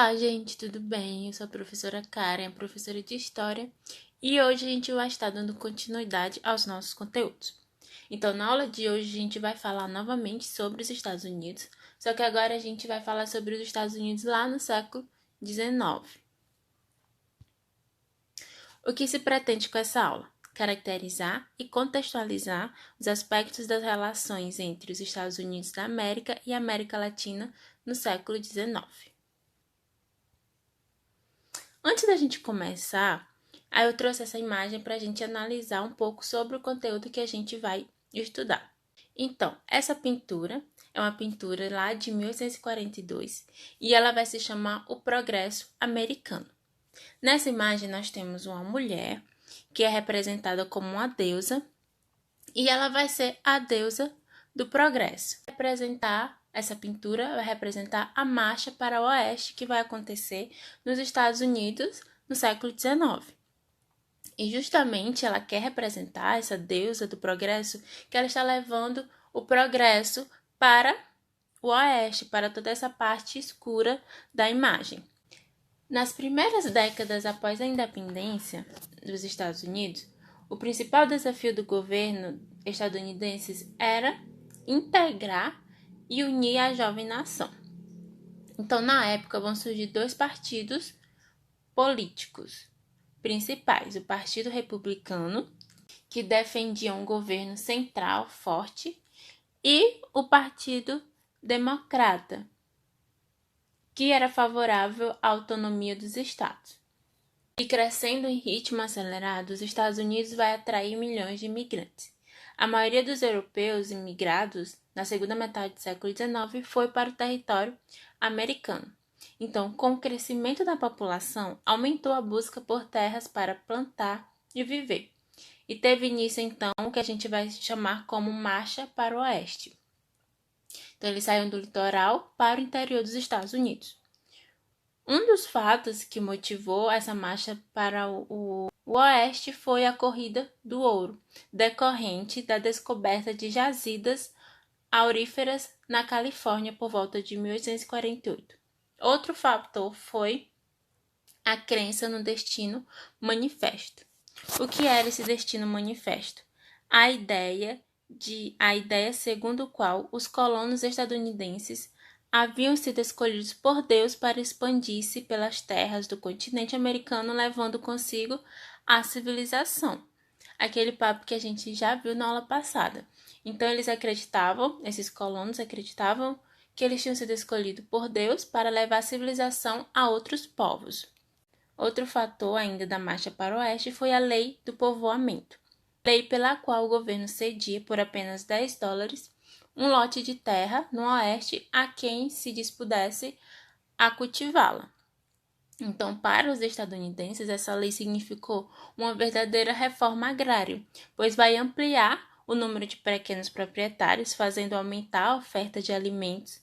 Olá, gente, tudo bem? Eu sou a professora Karen, professora de História, e hoje a gente vai estar dando continuidade aos nossos conteúdos. Então, na aula de hoje, a gente vai falar novamente sobre os Estados Unidos, só que agora a gente vai falar sobre os Estados Unidos lá no século XIX. O que se pretende com essa aula? Caracterizar e contextualizar os aspectos das relações entre os Estados Unidos da América e a América Latina no século XIX. Antes da gente começar, aí eu trouxe essa imagem para a gente analisar um pouco sobre o conteúdo que a gente vai estudar. Então, essa pintura é uma pintura lá de 1842 e ela vai se chamar O Progresso Americano. Nessa imagem, nós temos uma mulher que é representada como uma deusa e ela vai ser a deusa do progresso. Essa pintura vai representar a marcha para o oeste que vai acontecer nos Estados Unidos no século XIX. E justamente ela quer representar essa deusa do progresso, que ela está levando o progresso para o oeste, para toda essa parte escura da imagem. Nas primeiras décadas após a independência dos Estados Unidos, o principal desafio do governo estadunidense era integrar e unir a jovem nação. Então, na época, vão surgir dois partidos políticos principais: o Partido Republicano, que defendia um governo central forte, e o Partido Democrata, que era favorável à autonomia dos estados. E crescendo em ritmo acelerado, os Estados Unidos vai atrair milhões de imigrantes. A maioria dos europeus imigrados na segunda metade do século XIX foi para o território americano. Então, com o crescimento da população, aumentou a busca por terras para plantar e viver. E teve início, então, o que a gente vai chamar como marcha para o oeste. Então, eles saíram do litoral para o interior dos Estados Unidos. Um dos fatos que motivou essa marcha para o oeste foi a Corrida do Ouro, decorrente da descoberta de jazidas auríferas na Califórnia por volta de 1848. Outro fator foi a crença no destino manifesto. O que era esse destino manifesto? A ideia segundo a qual os colonos estadunidenses haviam sido escolhidos por Deus para expandir-se pelas terras do continente americano, levando consigo a civilização. Aquele papo que a gente já viu na aula passada. Então, esses colonos acreditavam que eles tinham sido escolhidos por Deus para levar a civilização a outros povos. Outro fator ainda da marcha para o oeste foi a lei do povoamento, lei pela qual o governo cedia por apenas $10 um lote de terra no oeste a quem se dispusesse a cultivá-la. Então, para os estadunidenses, essa lei significou uma verdadeira reforma agrária, pois vai ampliar o número de pequenos proprietários, fazendo aumentar a oferta de alimentos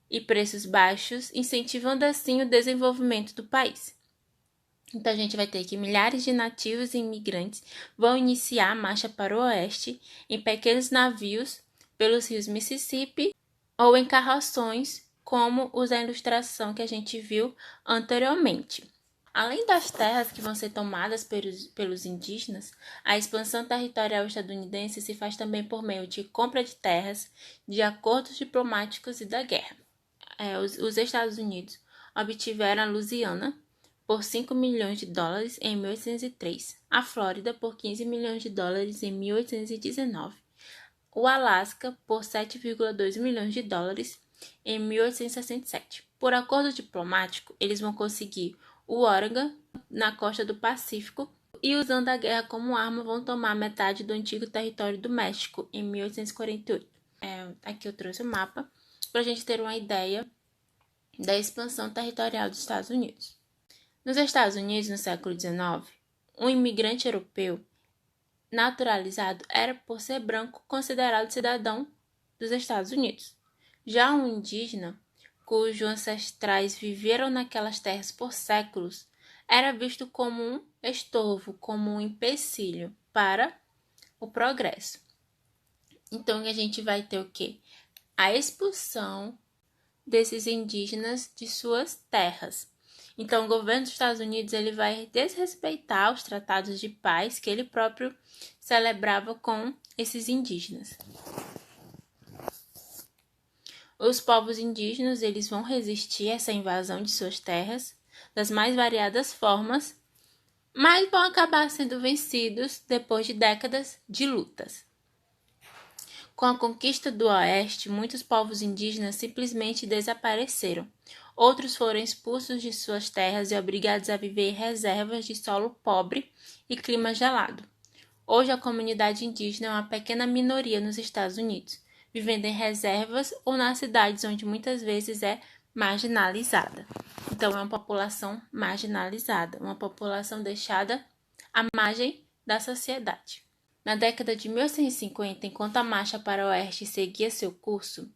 e preços baixos, incentivando assim o desenvolvimento do país. Então, a gente vai ter que milhares de nativos e imigrantes vão iniciar a marcha para o oeste em pequenos navios pelos rios Mississippi ou em carroções, como os da ilustração que a gente viu anteriormente. Além das terras que vão ser tomadas pelos indígenas, a expansão territorial estadunidense se faz também por meio de compra de terras, de acordos diplomáticos e da guerra. Os Estados Unidos obtiveram a Louisiana por $5 milhões em 1803, a Flórida por $15 milhões em 1819, o Alasca por $7,2 milhões em 1867. Por acordo diplomático, eles vão conseguir o Oregon na costa do Pacífico e, usando a guerra como arma, vão tomar metade do antigo território do México em 1848. Aqui eu trouxe o mapa para a gente ter uma ideia da expansão territorial dos Estados Unidos. Nos Estados Unidos, no século XIX, um imigrante europeu naturalizado era, por ser branco, considerado cidadão dos Estados Unidos. Já um indígena, cujos ancestrais viveram naquelas terras por séculos, era visto como um estorvo, como um empecilho para o progresso. Então, a gente vai ter o quê? A expulsão desses indígenas de suas terras. Então, o governo dos Estados Unidos ele vai desrespeitar os tratados de paz que ele próprio celebrava com esses indígenas. Os povos indígenas eles vão resistir a essa invasão de suas terras das mais variadas formas, mas vão acabar sendo vencidos depois de décadas de lutas. Com a conquista do Oeste, muitos povos indígenas simplesmente desapareceram. Outros foram expulsos de suas terras e obrigados a viver em reservas de solo pobre e clima gelado. Hoje, a comunidade indígena é uma pequena minoria nos Estados Unidos, vivendo em reservas ou nas cidades onde muitas vezes é marginalizada. Então, é uma população marginalizada, uma população deixada à margem da sociedade. Na década de 1850, enquanto a marcha para o oeste seguia seu curso,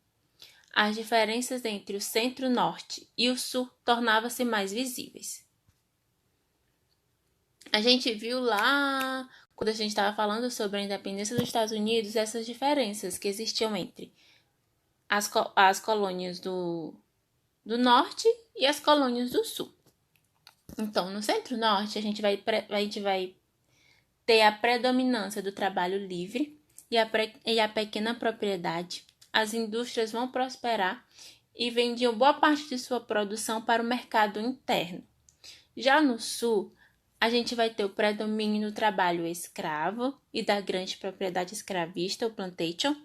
as diferenças entre o centro-norte e o sul tornavam-se mais visíveis. A gente viu lá, quando a gente estava falando sobre a independência dos Estados Unidos, essas diferenças que existiam entre as colônias do norte e as colônias do sul. Então, no centro-norte, a gente vai ter a predominância do trabalho livre e a pequena propriedade. As indústrias vão prosperar e vendiam boa parte de sua produção para o mercado interno. Já no sul, a gente vai ter o predomínio do trabalho escravo e da grande propriedade escravista, o plantation.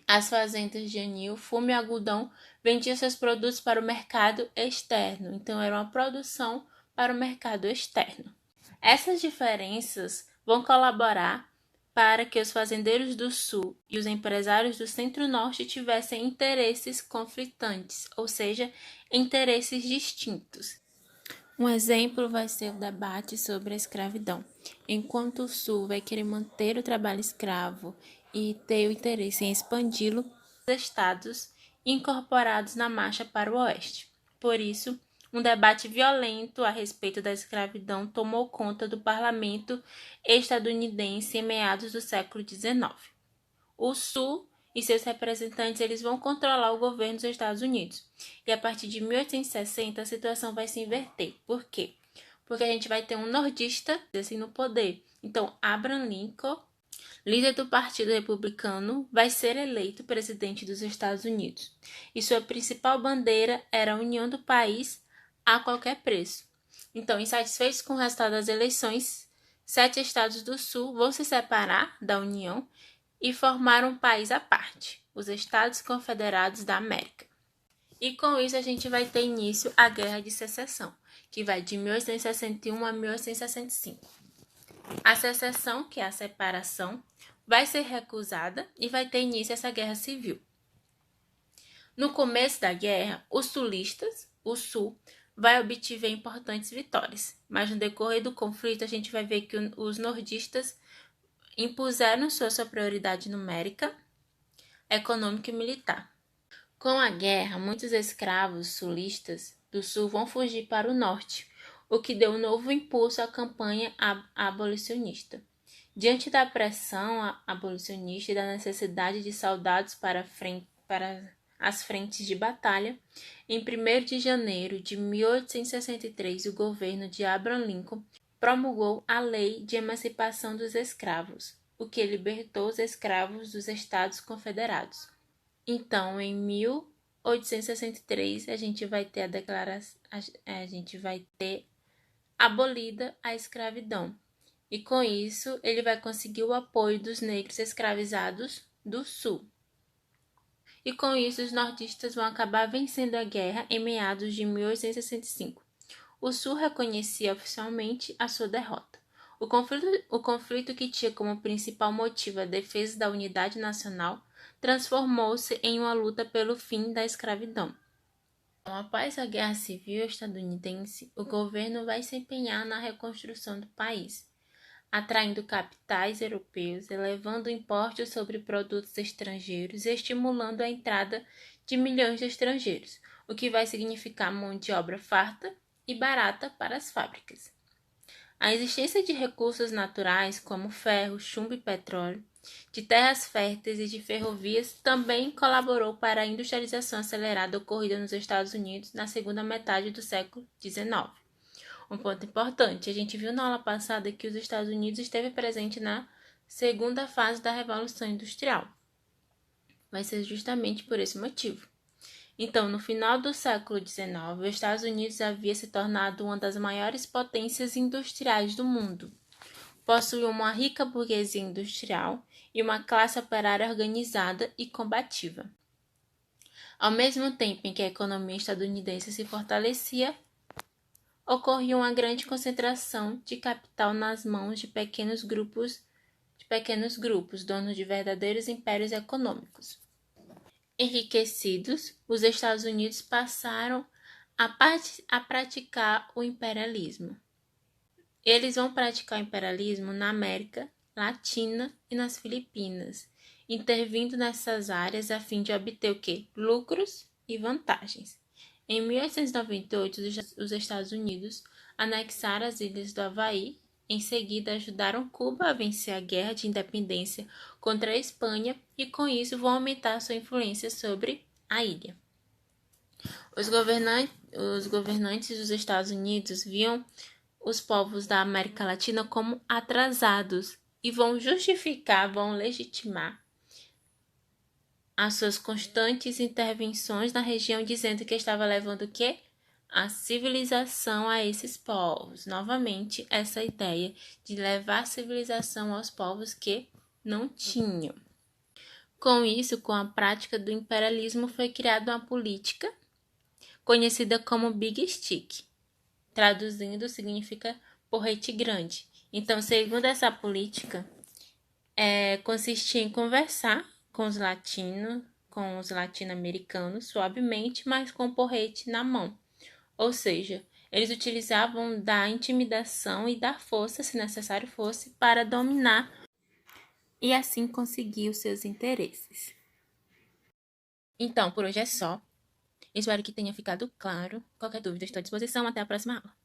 As fazendas de anil, fumo e algodão vendiam seus produtos para o mercado externo, então era uma produção para o mercado externo. Essas diferenças vão colaborar para que os fazendeiros do sul e os empresários do centro-norte tivessem interesses conflitantes, ou seja, interesses distintos. Um exemplo vai ser o debate sobre a escravidão. Enquanto o sul vai querer manter o trabalho escravo e ter o interesse em expandi-lo, os estados incorporados na marcha para o oeste. Por isso, um debate violento a respeito da escravidão tomou conta do parlamento estadunidense em meados do século XIX. O Sul e seus representantes eles vão controlar o governo dos Estados Unidos. E a partir de 1860 a situação vai se inverter. Por quê? Porque a gente vai ter um nordista assim no poder. Então, Abraham Lincoln, líder do Partido Republicano, vai ser eleito presidente dos Estados Unidos. E sua principal bandeira era a união do país a qualquer preço. Então, insatisfeitos com o resultado das eleições, 7 estados do Sul vão se separar da União e formar um país à parte, os Estados Confederados da América. E com isso a gente vai ter início a Guerra de Secessão, que vai de 1861 a 1865. A secessão, que é a separação, vai ser recusada e vai ter início essa guerra civil. No começo da guerra, os sulistas, o Sul, vai obter importantes vitórias, mas no decorrer do conflito a gente vai ver que os nordistas impuseram sua superioridade numérica, econômica e militar. Com a guerra, muitos escravos sulistas do sul vão fugir para o norte, o que deu um novo impulso à campanha abolicionista. Diante da pressão abolicionista e da necessidade de soldados para as frentes de batalha, em 1º de janeiro de 1863, o governo de Abraham Lincoln promulgou a Lei de Emancipação dos Escravos, o que libertou os escravos dos Estados Confederados. Então, em 1863, a gente vai ter abolida a escravidão. E com isso, ele vai conseguir o apoio dos negros escravizados do Sul. E com isso, os nordistas vão acabar vencendo a guerra em meados de 1865. O Sul reconhecia oficialmente a sua derrota. O conflito que tinha como principal motivo a defesa da unidade nacional transformou-se em uma luta pelo fim da escravidão. Então, após a Guerra Civil estadunidense, o governo vai se empenhar na reconstrução do país, atraindo capitais europeus, elevando impostos sobre produtos estrangeiros e estimulando a entrada de milhões de estrangeiros, o que vai significar mão de obra farta e barata para as fábricas. A existência de recursos naturais como ferro, chumbo e petróleo de terras férteis e de ferrovias também colaborou para a industrialização acelerada ocorrida nos Estados Unidos na segunda metade do século XIX. Um ponto importante, a gente viu na aula passada que os Estados Unidos esteve presente na segunda fase da Revolução Industrial. Vai ser justamente por esse motivo. Então, no final do século XIX, os Estados Unidos havia se tornado uma das maiores potências industriais do mundo. Possuía uma rica burguesia industrial e uma classe operária organizada e combativa. Ao mesmo tempo em que a economia estadunidense se fortalecia, ocorria uma grande concentração de capital nas mãos de pequenos grupos, donos de verdadeiros impérios econômicos. Enriquecidos, os Estados Unidos passaram a praticar o imperialismo. Eles vão praticar o imperialismo na América Latina e nas Filipinas, intervindo nessas áreas a fim de obter o quê? Lucros e vantagens. Em 1898, os Estados Unidos anexaram as ilhas do Havaí. Em seguida, ajudaram Cuba a vencer a guerra de independência contra a Espanha e, com isso, vão aumentar sua influência sobre a ilha. Os governantes dos Estados Unidos viam os povos da América Latina como atrasados e vão legitimar as suas constantes intervenções na região, dizendo que estava levando o quê? A civilização a esses povos. Novamente, essa ideia de levar a civilização aos povos que não tinham. Com isso, com a prática do imperialismo, foi criada uma política conhecida como Big Stick. Traduzindo, significa porrete grande. Então, segundo essa política, consistia em conversar com os latino-americanos, suavemente, mas com o porrete na mão. Ou seja, eles utilizavam da intimidação e da força, se necessário fosse, para dominar e assim conseguir os seus interesses. Então, por hoje é só. Espero que tenha ficado claro. Qualquer dúvida, estou à disposição. Até a próxima aula.